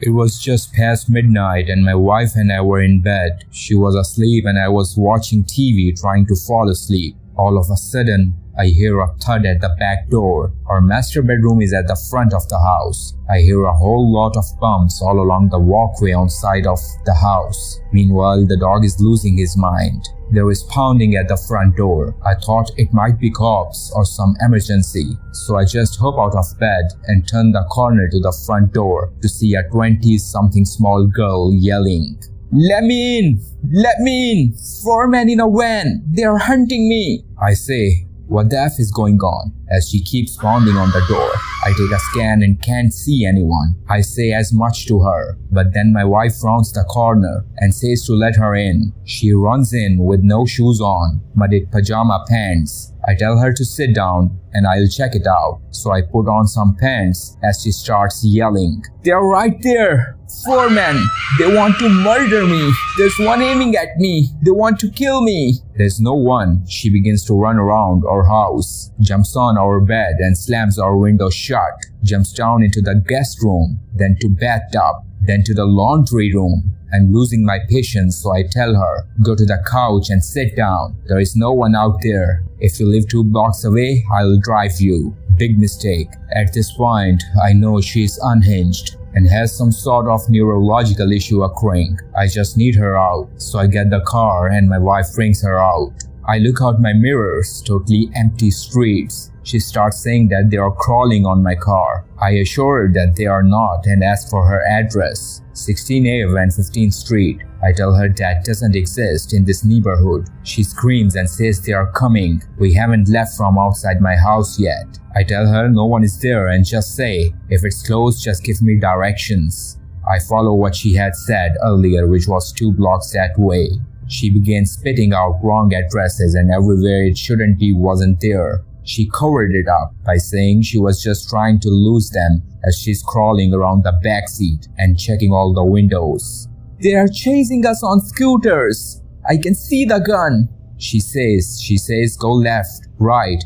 It was just past midnight and my wife and I were in bed. She was asleep and I was watching TV trying to fall asleep. All of a sudden, I hear a thud at the back door. Our master bedroom is at the front of the house. I hear a whole lot of bumps all along the walkway on side of the house. Meanwhile, the dog is losing his mind. There is pounding at the front door. I thought it might be cops or some emergency, so I just hop out of bed and turn the corner to the front door to see a 20-something small girl yelling, "Let me in! Let me in! 4 men in a van! They are hunting me!" I say, "What the F is going on?" as she keeps pounding on the door. I take a scan and can't see anyone. I say as much to her, but then my wife rounds the corner and says to let her in. She runs in with no shoes on, muddied pajama pants. I tell her to sit down and I'll check it out. So I put on some pants as she starts yelling, "They're right there! 4 men! They want to murder me! There's one aiming at me! They want to kill me!" There's no one. She begins to run around our house, jumps on our bed and slams our window shut, jumps down into the guest room, then to bathtub, then to the laundry room. I'm losing my patience, so I tell her, "Go to the couch and sit down. There is no one out there. If you live 2 blocks away, I'll drive you." Big mistake. At this point, I know she's unhinged and has some sort of neurological issue occurring. I just need her out, so I get the car and my wife brings her out. I look out my mirrors, totally empty streets. She starts saying that they are crawling on my car. I assure her that they are not and ask for her address, 16A and 15th Street. I tell her that doesn't exist in this neighborhood. She screams and says they are coming. We haven't left from outside my house yet. I tell her no one is there and just say, if it's closed, just give me directions. I follow what she had said earlier, which was 2 blocks that way. She began spitting out wrong addresses and everywhere it shouldn't be wasn't there. She covered it up by saying she was just trying to lose them as she's crawling around the backseat and checking all the windows. "They are chasing us on scooters. I can see the gun." She says go left, right,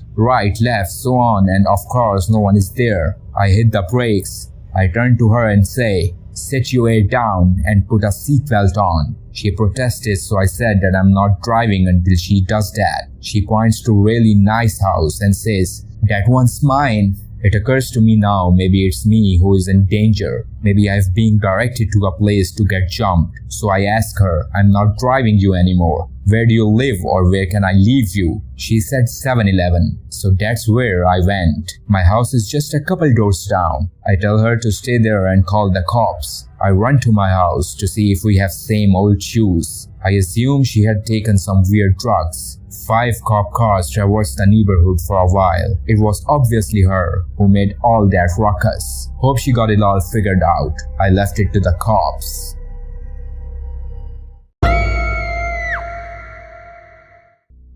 left, so on, and of course no one is there. I hit the brakes. I turn to her and say, "Sit your way down and put a seatbelt on." She protested, so I said that I'm not driving until she does that. She points to a really nice house and says, "That one's mine." It occurs to me now, maybe it's me who is in danger. Maybe I've been directed to a place to get jumped. So I ask her, "I'm not driving you anymore. Where do you live or where can I leave you?" She said 7-Eleven. So that's where I went. My house is just a couple doors down. I tell her to stay there and call the cops. I run to my house to see if we have same old shoes. I assume she had taken some weird drugs. 5 cop cars traversed the neighborhood for a while. It was obviously her who made all that ruckus. Hope she got it all figured out. I left it to the cops.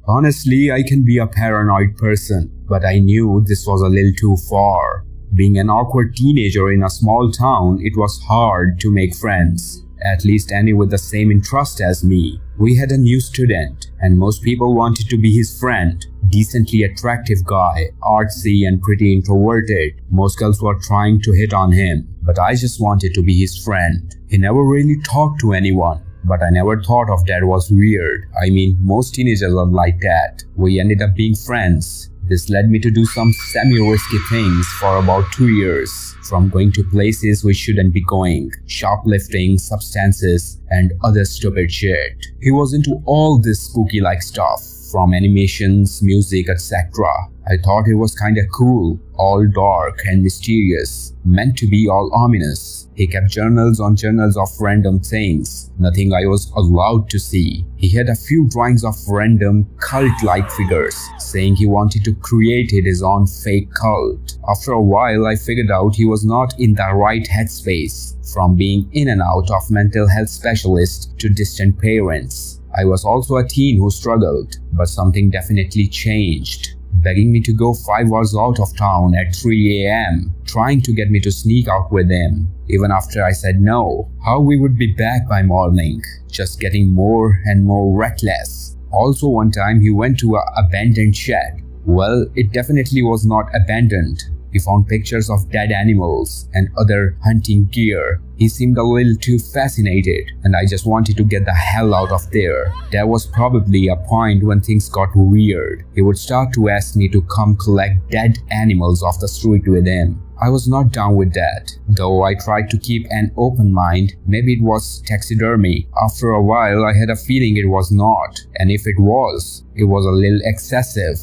Honestly, I can be a paranoid person, but I knew this was a little too far. Being an awkward teenager in a small town, it was hard to make friends. At least any with the same interest as me. We had a new student, and most people wanted to be his friend. Decently attractive guy, artsy and pretty introverted. Most girls were trying to hit on him, but I just wanted to be his friend. He never really talked to anyone, but I never thought of that was weird. I mean, most teenagers are like that. We ended up being friends. This led me to do some semi-risky things for about 2 years, from going to places we shouldn't be going, shoplifting, substances, and other stupid shit. He was into all this spooky-like stuff, from animations, music, etc. I thought it was kinda cool, all dark and mysterious, meant to be all ominous. He kept journals on journals of random things, nothing I was allowed to see. He had a few drawings of random cult-like figures, saying he wanted to create his own fake cult. After a while, I figured out he was not in the right headspace, from being in and out of mental health specialists to distant parents. I was also a teen who struggled, but something definitely changed. Begging me to go 5 hours out of town at 3 a.m, trying to get me to sneak out with him. Even after I said no, how we would be back by morning, just getting more and more reckless. Also one time he went to an abandoned shed. Well, it definitely was not abandoned. He found pictures of dead animals and other hunting gear. He seemed a little too fascinated, and I just wanted to get the hell out of there. There was probably a point when things got weird. He would start to ask me to come collect dead animals off the street with him. I was not down with that, though I tried to keep an open mind. Maybe it was taxidermy. After a while, I had a feeling it was not, and if it was a little excessive.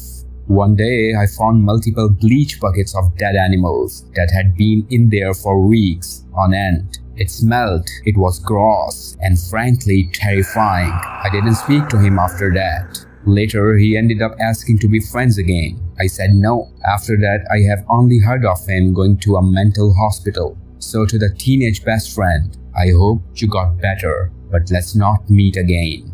One day, I found multiple bleach buckets of dead animals that had been in there for weeks on end. It smelled, it was gross, and frankly terrifying. I didn't speak to him after that. Later, he ended up asking to be friends again. I said no. After that, I have only heard of him going to a mental hospital. So to the teenage best friend, I hope you got better, but let's not meet again.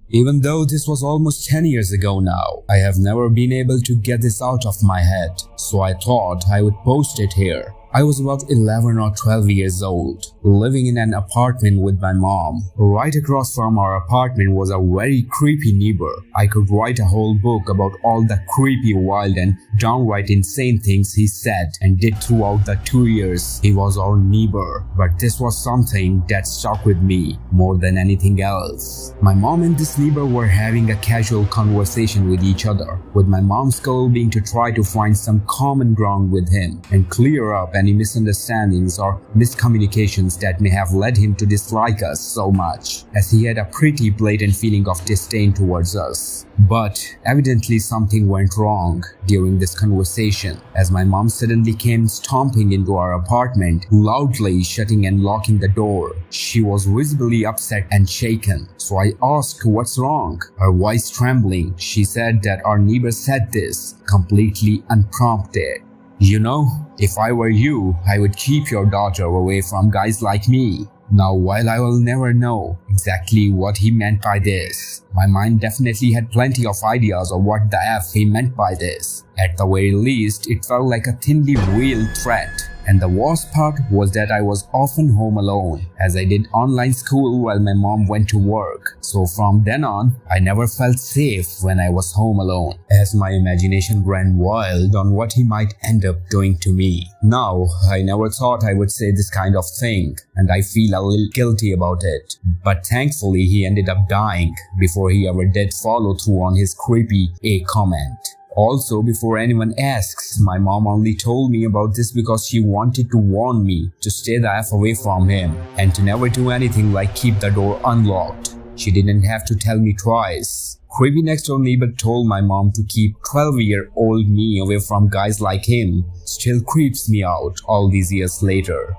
Even though this was almost 10 years ago now, I have never been able to get this out of my head, so I thought I would post it here. I was about 11 or 12 years old, living in an apartment with my mom. Right across from our apartment was a very creepy neighbor. I could write a whole book about all the creepy, wild and downright insane things he said and did throughout the 2 years he was our neighbor. But this was something that stuck with me more than anything else. My mom and this neighbor were having a casual conversation with each other, with my mom's goal being to try to find some common ground with him and clear up any misunderstandings or miscommunications that may have led him to dislike us so much, as he had a pretty blatant feeling of disdain towards us. But evidently something went wrong during this conversation, as my mom suddenly came stomping into our apartment, loudly shutting and locking the door. She was visibly upset and shaken, so I asked what's wrong. Her voice trembling, she said that our neighbor said this completely unprompted. You know, if I were you, I would keep your daughter away from guys like me. Now, while I will never know exactly what he meant by this, my mind definitely had plenty of ideas of what the F he meant by this. At the very least, it felt like a thinly veiled threat. And the worst part was that I was often home alone, as I did online school while my mom went to work. So from then on, I never felt safe when I was home alone, as my imagination ran wild on what he might end up doing to me. Now, I never thought I would say this kind of thing, and I feel a little guilty about it. But thankfully, he ended up dying before he ever did follow through on his creepy comment. Also, before anyone asks, my mom only told me about this because she wanted to warn me to stay the F away from him and to never do anything like keep the door unlocked. She didn't have to tell me twice. Creepy next door neighbor told my mom to keep 12-year-old me away from guys like him. Still creeps me out all these years later.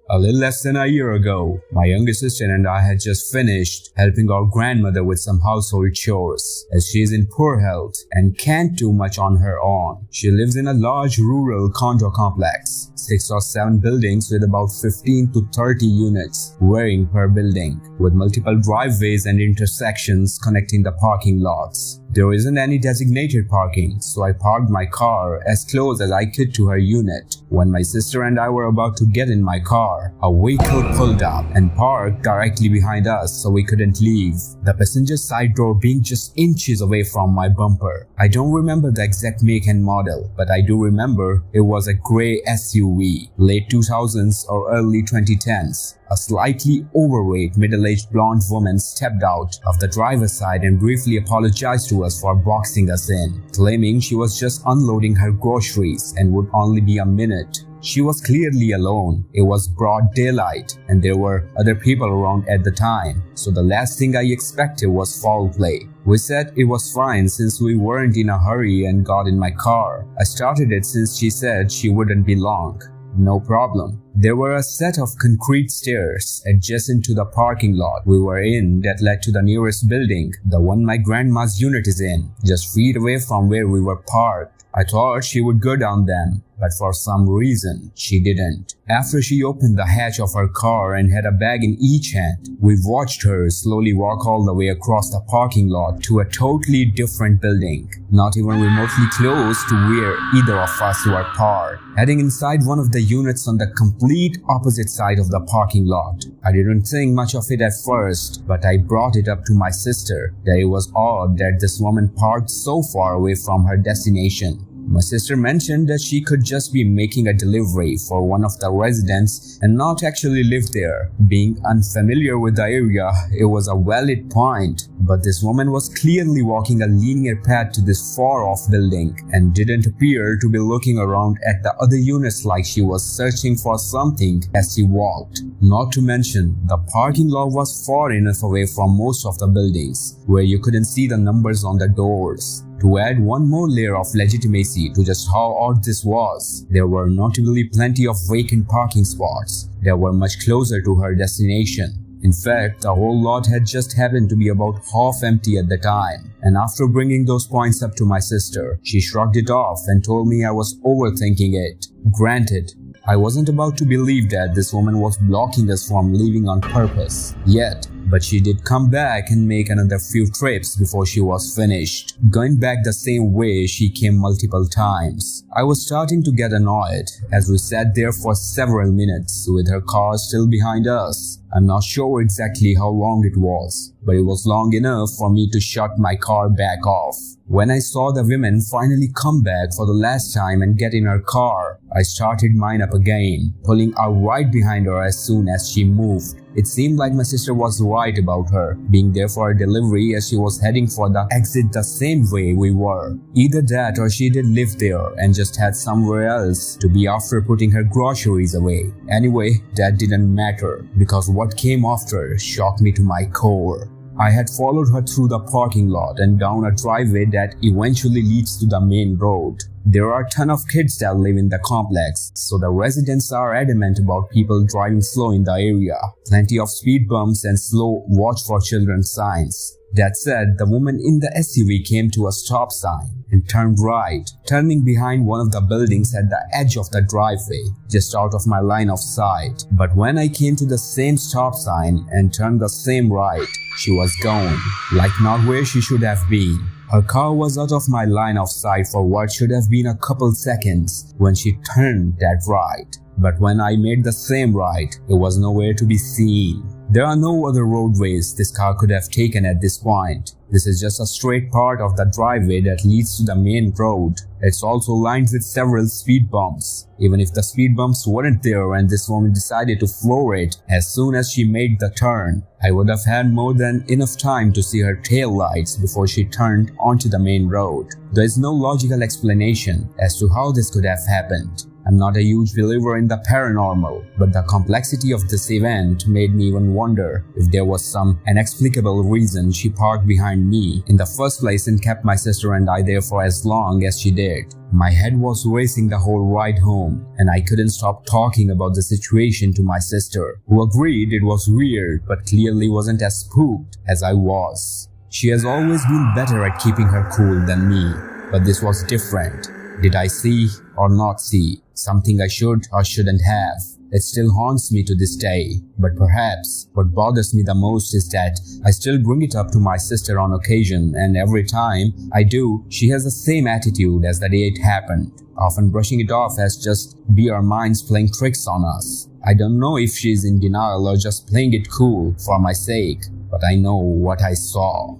A little less than a year ago, my younger sister and I had just finished helping our grandmother with some household chores, as she is in poor health and can't do much on her own. She lives in a large rural condo complex, 6 or 7 buildings with about 15 to 30 units varying per building, with multiple driveways and intersections connecting the parking lots. There isn't any designated parking, so I parked my car as close as I could to her unit. When my sister and I were about to get in my car, a vehicle pulled up and parked directly behind us, so we couldn't leave, the passenger side door being just inches away from my bumper. I don't remember the exact make and model, but I do remember it was a grey SUV, late 2000s or early 2010s. A slightly overweight, middle-aged blonde woman stepped out of the driver's side and briefly apologized to us for boxing us in, claiming she was just unloading her groceries and would only be a minute. She was clearly alone. It was broad daylight and there were other people around at the time, so the last thing I expected was foul play. We said it was fine since we weren't in a hurry and got in my car. I started it since she said she wouldn't be long. No problem. There were a set of concrete stairs adjacent to the parking lot we were in that led to the nearest building, the one my grandma's unit is in, just feet away from where we were parked. I thought she would go down them, but for some reason, she didn't. After she opened the hatch of her car and had a bag in each hand, we watched her slowly walk all the way across the parking lot to a totally different building, not even remotely close to where either of us were parked. Heading inside one of the units on the complete complete opposite side of the parking lot. I didn't think much of it at first, but I brought it up to my sister that it was odd that this woman parked so far away from her destination. My sister mentioned that she could just be making a delivery for one of the residents and not actually live there. Being unfamiliar with the area, it was a valid point, but this woman was clearly walking a linear path to this far-off building and didn't appear to be looking around at the other units like she was searching for something as she walked. Not to mention, the parking lot was far enough away from most of the buildings where you couldn't see the numbers on the doors. To add one more layer of legitimacy to just how odd this was, there were notably plenty of vacant parking spots that were much closer to her destination. In fact, the whole lot had just happened to be about half empty at the time, and after bringing those points up to my sister, she shrugged it off and told me I was overthinking it. Granted, I wasn't about to believe that this woman was blocking us from leaving on purpose yet, but she did come back and make another few trips before she was finished, going back the same way she came multiple times. I was starting to get annoyed as we sat there for several minutes with her car still behind us. I'm not sure exactly how long it was, but it was long enough for me to shut my car back off. When I saw the woman finally come back for the last time and get in her car, I started mine up again, pulling out right behind her as soon as she moved. It seemed like my sister was right about her being there for a delivery as she was heading for the exit the same way we were. Either that or she did live there and just had somewhere else to be after putting her groceries away. Anyway, that didn't matter because what came after shocked me to my core. I had followed her through the parking lot and down a driveway that eventually leads to the main road. There are a ton of kids that live in the complex, so the residents are adamant about people driving slow in the area. Plenty of speed bumps and slow watch for children signs. That said, the woman in the SUV came to a stop sign and turned right, turning behind one of the buildings at the edge of the driveway, just out of my line of sight. But when I came to the same stop sign and turned the same right, she was gone, like not where she should have been. Her car was out of my line of sight for what should have been a couple seconds when she turned that right. But when I made the same right, it was nowhere to be seen. There are no other roadways this car could have taken at this point. This is just a straight part of the driveway that leads to the main road. It's also lined with several speed bumps. Even if the speed bumps weren't there and this woman decided to floor it as soon as she made the turn, I would have had more than enough time to see her tail lights before she turned onto the main road. There is no logical explanation as to how this could have happened. I'm not a huge believer in the paranormal, but the complexity of this event made me even wonder if there was some inexplicable reason she parked behind me in the first place and kept my sister and I there for as long as she did. My head was racing the whole ride home, and I couldn't stop talking about the situation to my sister, who agreed it was weird but clearly wasn't as spooked as I was. She has always been better at keeping her cool than me, but this was different. Did I see or not see something I should or shouldn't have? It still haunts me to this day, but perhaps what bothers me the most is that I still bring it up to my sister on occasion, and every time I do, she has the same attitude as the day it happened, often brushing it off as just be our minds playing tricks on us. I don't know if she's in denial or just playing it cool for my sake, but I know what I saw.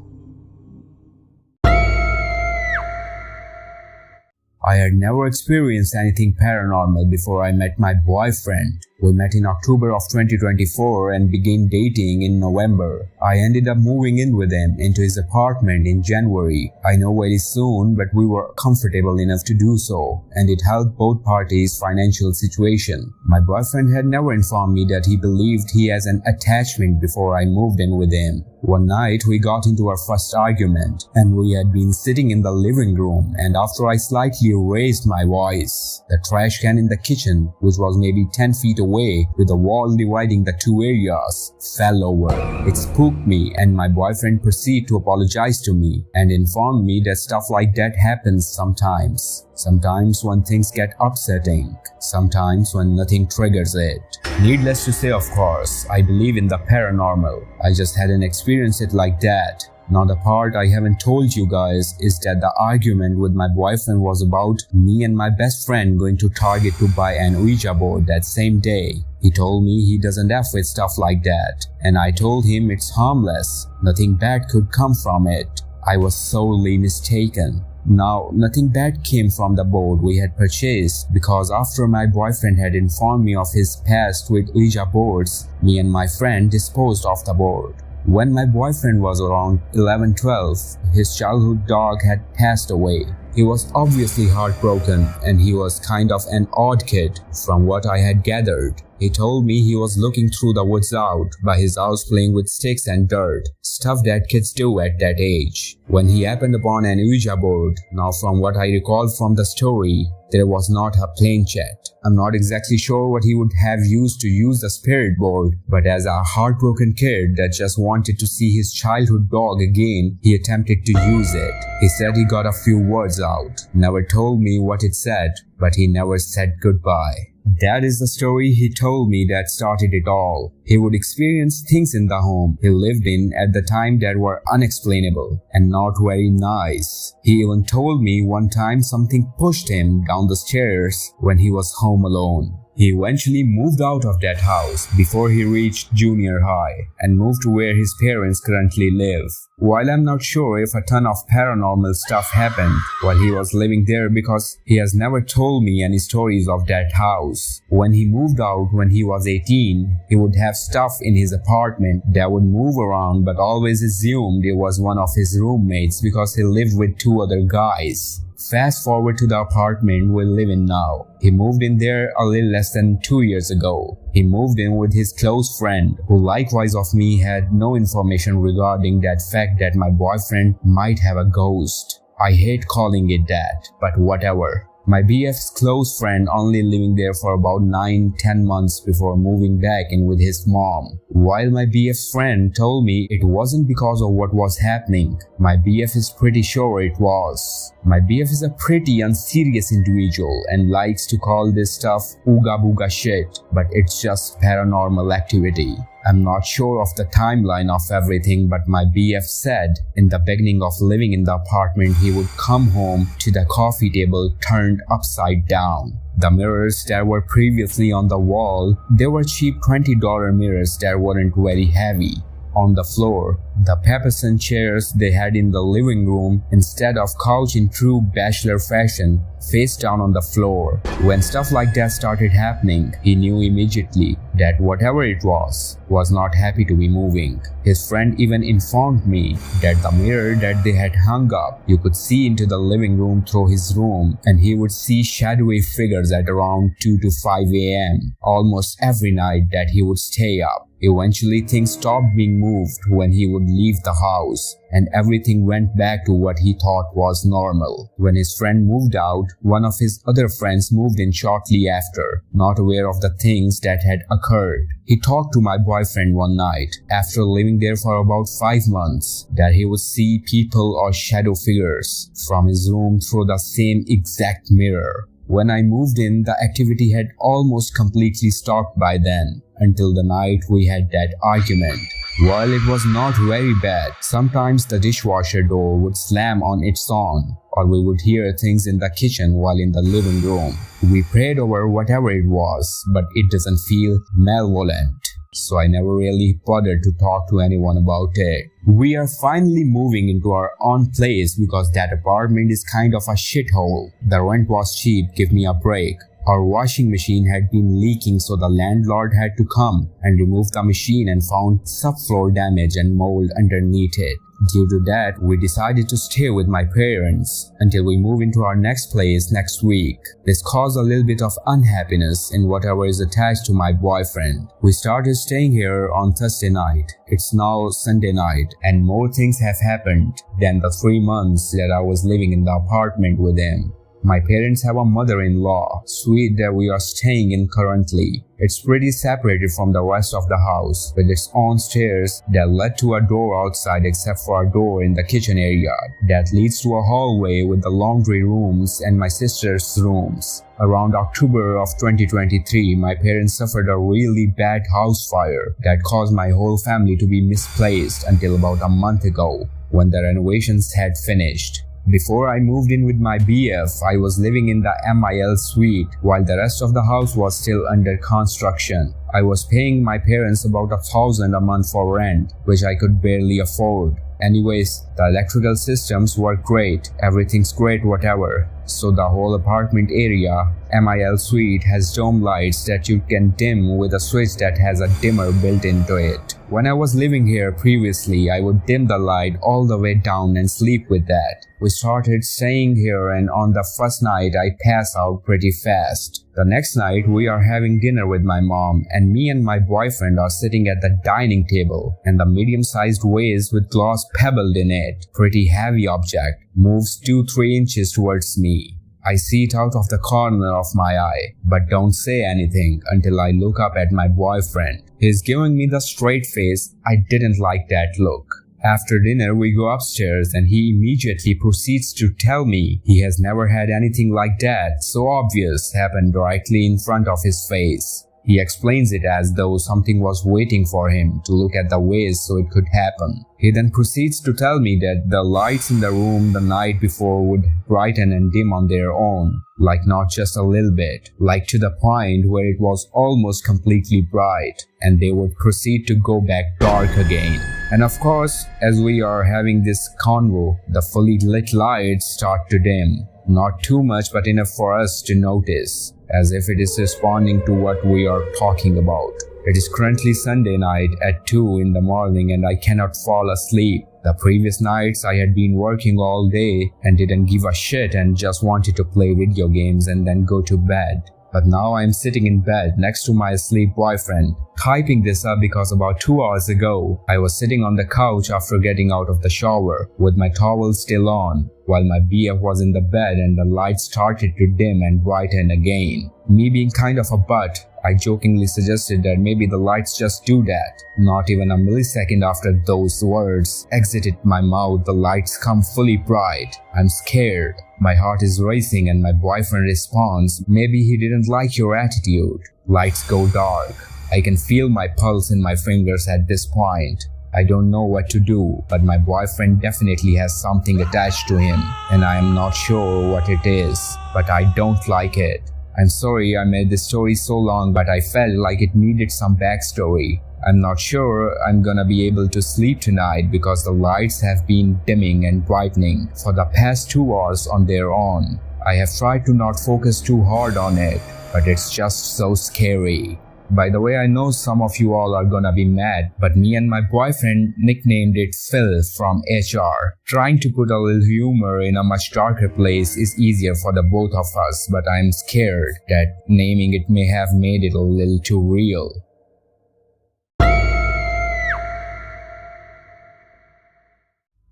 I had never experienced anything paranormal before I met my boyfriend. We met in October of 2024 and began dating in November. I ended up moving in with him into his apartment in January. I know very soon, but we were comfortable enough to do so, and it helped both parties' financial situation. My boyfriend had never informed me that he believed he has an attachment before I moved in with him. One night we got into our first argument, and we had been sitting in the living room, and after I slightly raised my voice, the trash can in the kitchen, which was maybe 10 feet away with a wall dividing the two areas, fell over. It spooked me, and my boyfriend proceeded to apologize to me and informed me that stuff like that happens sometimes. Sometimes when things get upsetting, sometimes when nothing triggers it. Needless to say, of course, I believe in the paranormal. I just hadn't experienced it like that. Now the part I haven't told you guys is that the argument with my boyfriend was about me and my best friend going to Target to buy an Ouija board that same day. He told me he doesn't F with stuff like that, and I told him it's harmless, nothing bad could come from it. I was sorely mistaken. Now, nothing bad came from the board we had purchased because after my boyfriend had informed me of his past with Ouija boards, me and my friend disposed of the board. When my boyfriend was around 11-12, his childhood dog had passed away. He was obviously heartbroken and he was kind of an odd kid from what I had gathered. He told me he was looking through the woods out by his house playing with sticks and dirt, stuff that kids do at that age, when he happened upon an Ouija board. Now from what I recall from the story, there was not a plain chat. I'm not exactly sure what he would have used to use the spirit board, but as a heartbroken kid that just wanted to see his childhood dog again, he attempted to use it. He said he got a few words out, never told me what it said, but he never said goodbye. That is the story he told me that started it all. He would experience things in the home he lived in at the time that were unexplainable and not very nice. He even told me one time something pushed him down the stairs when he was home alone. He eventually moved out of that house before he reached junior high and moved to where his parents currently live. While I'm not sure if a ton of paranormal stuff happened while he was living there because he has never told me any stories of that house. When he moved out when he was 18, he would have stuff in his apartment that would move around but always assumed it was one of his roommates because he lived with two other guys. Fast forward to the apartment we live in now. He moved in there a little less than 2 years ago. He moved in with his close friend, who likewise of me had no information regarding that fact that my boyfriend might have a ghost. I hate calling it that, but whatever. My BF's close friend only living there for about 9-10 months before moving back in with his mom. While my BF's friend told me it wasn't because of what was happening, my BF is pretty sure it was. My BF is a pretty unserious individual and likes to call this stuff ooga booga shit, but it's just paranormal activity. I'm not sure of the timeline of everything, but my BF said in the beginning of living in the apartment he would come home to the coffee table turned upside down. The mirrors that were previously on the wall, they were cheap $20 mirrors that weren't very heavy. On the floor, the Papasan chairs they had in the living room, instead of couch in true bachelor fashion, face down on the floor. When stuff like that started happening, he knew immediately that whatever it was not happy to be moving. His friend even informed me that the mirror that they had hung up, you could see into the living room through his room, and he would see shadowy figures at around 2 to 5 a.m. almost every night that he would stay up. Eventually things stopped being moved when he would leave the house, and everything went back to what he thought was normal. When his friend moved out, one of his other friends moved in shortly after, not aware of the things that had occurred. He talked to my boyfriend one night, after living there for about 5 months, that he would see people or shadow figures from his room through the same exact mirror. When I moved in, the activity had almost completely stopped by then, until the night we had that argument. While it was not very bad, sometimes the dishwasher door would slam on its own, or we would hear things in the kitchen while in the living room. We prayed over whatever it was, but it doesn't feel malevolent, so I never really bothered to talk to anyone about it. We are finally moving into our own place because that apartment is kind of a shithole. The rent was cheap, give me a break. Our washing machine had been leaking, so the landlord had to come and remove the machine and found subfloor damage and mold underneath it. Due to that, we decided to stay with my parents until we move into our next place next week. This caused a little bit of unhappiness in whatever is attached to my boyfriend. We started staying here on Thursday night. It's now Sunday night, and more things have happened than the 3 months that I was living in the apartment with him. My parents have a mother-in-law suite that we are staying in currently. It's pretty separated from the rest of the house, with its own stairs that led to a door outside except for a door in the kitchen area that leads to a hallway with the laundry rooms and my sister's rooms. Around October of 2023, my parents suffered a really bad house fire that caused my whole family to be misplaced until about a month ago. when the renovations had finished. Before I moved in with my BF, I was living in the MIL suite while the rest of the house was still under construction. I was paying my parents about $1,000 a month for rent, which I could barely afford. Anyways, the electrical systems work great, everything's great whatever. So the whole apartment area, MIL suite, has dome lights that you can dim with a switch that has a dimmer built into it. When I was living here previously, I would dim the light all the way down and sleep with that. We started staying here and on the first night I passed out pretty fast. The next night we are having dinner with my mom and me and my boyfriend are sitting at the dining table and the medium-sized vase with glass pebbled in it, pretty heavy object, moves 2-3 inches towards me. I see it out of the corner of my eye, but don't say anything until I look up at my boyfriend. He's giving me the straight face. I didn't like that look. After dinner, we go upstairs and he immediately proceeds to tell me he has never had anything like that so obvious happen directly in front of his face. He explains it as though something was waiting for him to look at the vase so it could happen. He then proceeds to tell me that the lights in the room the night before would brighten and dim on their own, like not just a little bit, like to the point where it was almost completely bright, and they would proceed to go back dark again. And of course, as we are having this convo, the fully lit lights start to dim. Not too much, but enough for us to notice, as if it is responding to what we are talking about. It is currently Sunday night at 2 in the morning and I cannot fall asleep. The previous nights I had been working all day and didn't give a shit and just wanted to play video games and then go to bed. But now I am sitting in bed next to my asleep boyfriend, typing this up because about 2 hours ago, I was sitting on the couch after getting out of the shower with my towel still on, while my BF was in the bed and the lights started to dim and brighten again. Me being kind of a butt, I jokingly suggested that maybe the lights just do that. Not even a millisecond after those words exited my mouth, the lights come fully bright. I'm scared. My heart is racing and my boyfriend responds, "Maybe he didn't like your attitude." Lights go dark. I can feel my pulse in my fingers at this point. I don't know what to do, but my boyfriend definitely has something attached to him, and I am not sure what it is, but I don't like it. I'm sorry I made this story so long, but I felt like it needed some backstory. I'm not sure I'm gonna be able to sleep tonight because the lights have been dimming and brightening for the past 2 hours on their own. I have tried to not focus too hard on it, but it's just so scary. By the way, I know some of you all are gonna be mad, but me and my boyfriend nicknamed it Phil from HR. Trying to put a little humor in a much darker place is easier for the both of us, but I'm scared that naming it may have made it a little too real.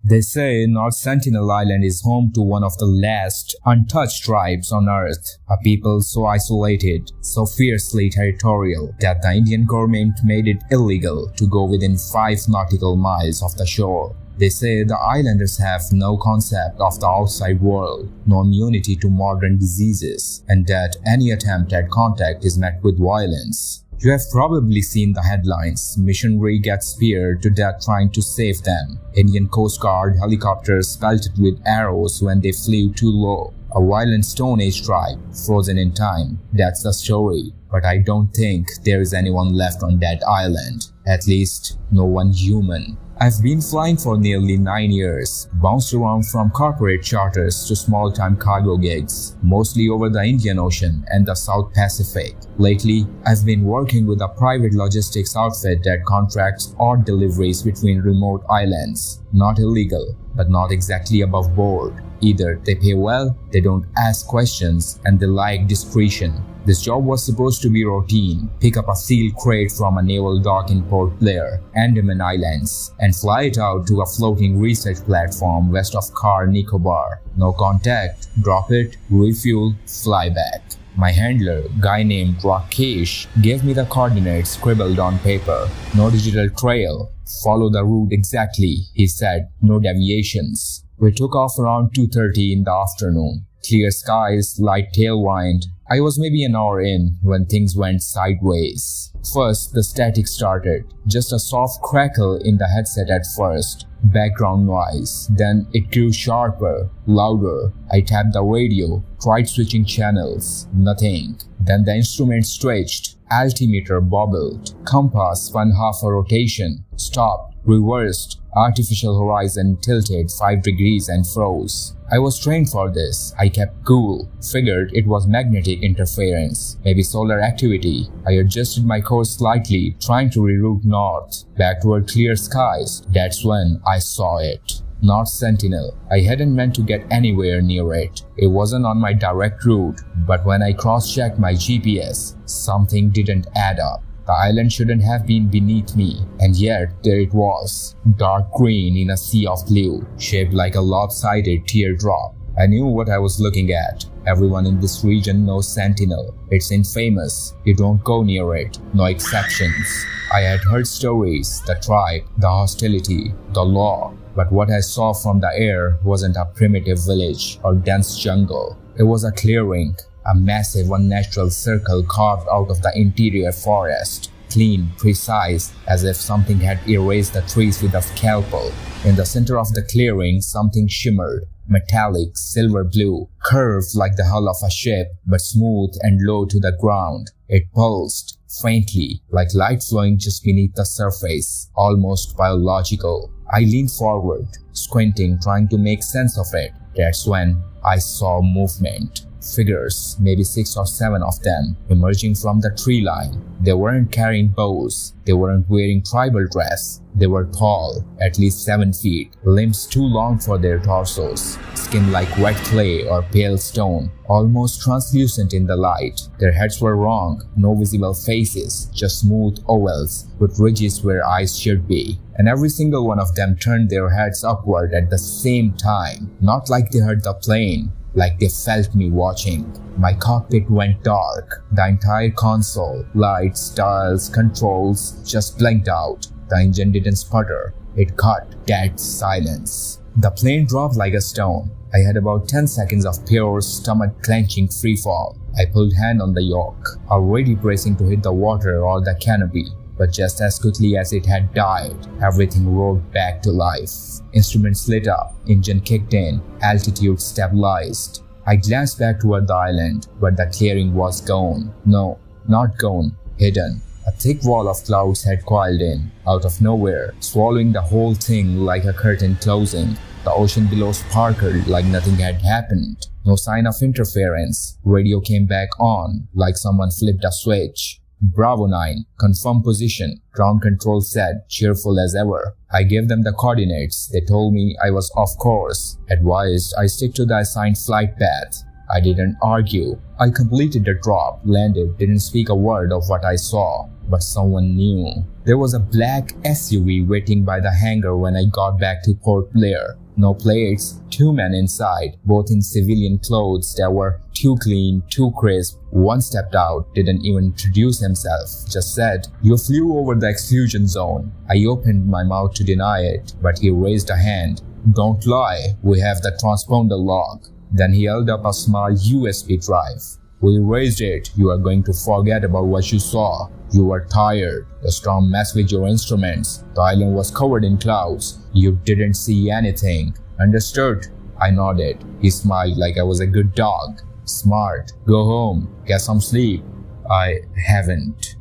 They say North Sentinel Island is home to one of the last untouched tribes on Earth, a people so isolated, so fiercely territorial, that the Indian government made it illegal to go within 5 nautical miles of the shore. They say the islanders have no concept of the outside world, no immunity to modern diseases, and that any attempt at contact is met with violence. You have probably seen the headlines. Missionary gets speared to death trying to save them. Indian Coast Guard helicopters pelted with arrows when they flew too low. A violent Stone Age tribe, frozen in time. That's the story. But I don't think there is anyone left on that island. At least, no one human. I've been flying for nearly 9 years, bounced around from corporate charters to small-time cargo gigs, mostly over the Indian Ocean and the South Pacific. Lately, I've been working with a private logistics outfit that contracts odd deliveries between remote islands. Not illegal, but not exactly above board. Either they pay well, they don't ask questions, and they like discretion. This job was supposed to be routine: pick up a sealed crate from a naval dock in Port Blair, Andaman Islands, and fly it out to a floating research platform west of Car Nicobar. No contact, drop it, refuel, fly back. My handler, guy named Rakesh, gave me the coordinates scribbled on paper. No digital trail. Follow the route exactly, he said. No deviations. We took off around 2:30 in the afternoon. Clear skies, light tailwind. I was maybe an hour in when things went sideways. First, the static started. Just a soft crackle in the headset at first. background noise. Then it grew sharper, louder. I tapped the radio, tried switching channels. Nothing. Then the instrument stretched. Altimeter bobbled. Compass spun half a rotation. Stopped. Reversed. Artificial horizon tilted 5 degrees and froze. I was trained for this. I kept cool. Figured it was magnetic interference. Maybe solar activity. I adjusted my course slightly, trying to reroute north, back toward clear skies. That's when I saw it. North Sentinel. I hadn't meant to get anywhere near it. It wasn't on my direct route, but when I cross-checked my GPS, something didn't add up. The island shouldn't have been beneath me, and yet there it was, dark green in a sea of blue, shaped like a lopsided teardrop. I knew what I was looking at. Everyone in this region knows Sentinel. It's infamous. You don't go near it. No exceptions. I had heard stories, the tribe, the hostility, the law. But what I saw from the air wasn't a primitive village or dense jungle. It was a clearing. A massive, unnatural circle carved out of the interior forest, clean, precise, as if something had erased the trees with a scalpel. In the center of the clearing, something shimmered, metallic, silver blue, curved like the hull of a ship, but smooth and low to the ground. It pulsed, faintly, like light flowing just beneath the surface, almost biological. I leaned forward, squinting, trying to make sense of it. That's when I saw movement. Figures, maybe 6 or 7 of them, emerging from the tree line. They weren't carrying bows. They weren't wearing tribal dress. They were tall, at least 7 feet, limbs too long for their torsos, skin like wet clay or pale stone, almost translucent in the light. Their heads were wrong, no visible faces, just smooth ovals with ridges where eyes should be. And every single one of them turned their heads upward at the same time, not like they heard the plane, like they felt me watching. My cockpit went dark. The entire console, lights, dials, controls just blinked out. The engine didn't sputter. It cut dead silence. The plane dropped like a stone. I had about 10 seconds of pure stomach-clenching freefall. I pulled hand on the yoke, already bracing to hit the water or the canopy. But just as quickly as it had died, everything roared back to life. Instruments lit up, engine kicked in, altitude stabilized. I glanced back toward the island, but the clearing was gone. No, not gone, hidden. A thick wall of clouds had coiled in, out of nowhere, swallowing the whole thing like a curtain closing. The ocean below sparkled like nothing had happened. No sign of interference. Radio came back on, like someone flipped a switch. Bravo 9, confirm position, ground control said, cheerful as ever. I gave them the coordinates. They told me I was off course, advised I stick to the assigned flight path. I didn't argue. I completed the drop, landed, didn't speak a word of what I saw, but someone knew. There was a black SUV waiting by the hangar when I got back to Port Blair. No plates, 2 men inside, both in civilian clothes that were too clean, too crisp. One stepped out, didn't even introduce himself, just said, "You flew over the exclusion zone." I opened my mouth to deny it, but he raised a hand. "Don't lie, we have the transponder log." Then he held up a small USB drive. "We erased it. You are going to forget about what you saw. You were tired. The storm messed with your instruments. The island was covered in clouds. You didn't see anything. Understood?" I nodded. He smiled like I was a good dog. "Smart. Go home. Get some sleep." I haven't.